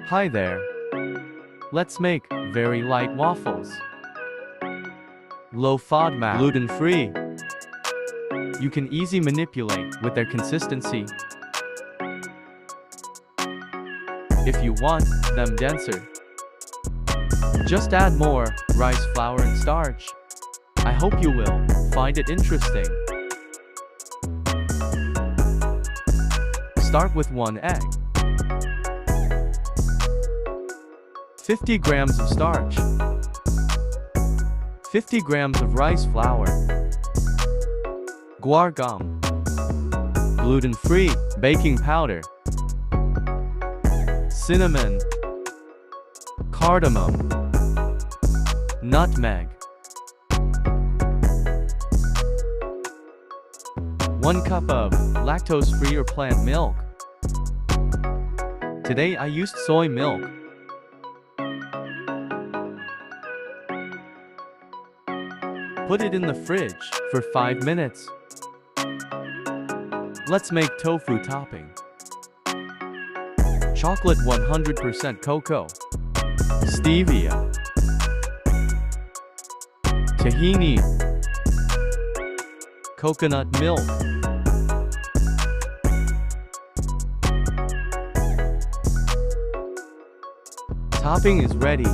Hi there. Let's make very light waffles. Lowfodmap, gluten-free. You can easily manipulate with their consistency. If you want them denser, just add more rice flour and starch. I hope you will find it interesting. Start with 1 egg, 50 grams of starch, 50 grams of rice flour, guar gum, gluten-free baking powder, cinnamon, cardamom, nutmeg, 1 cup of lactose-free or plant milk. Today I used soy milk. Put it in the fridge for 5 minutes. Let's make tofu topping. Chocolate 100% cocoa, stevia, tahini, coconut milk, topping is ready.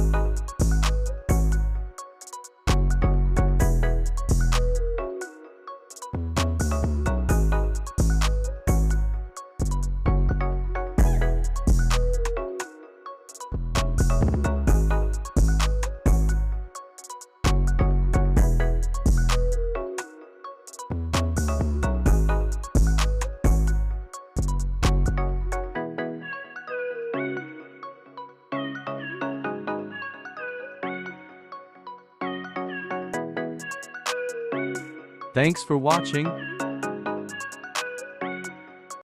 Thanks for watching.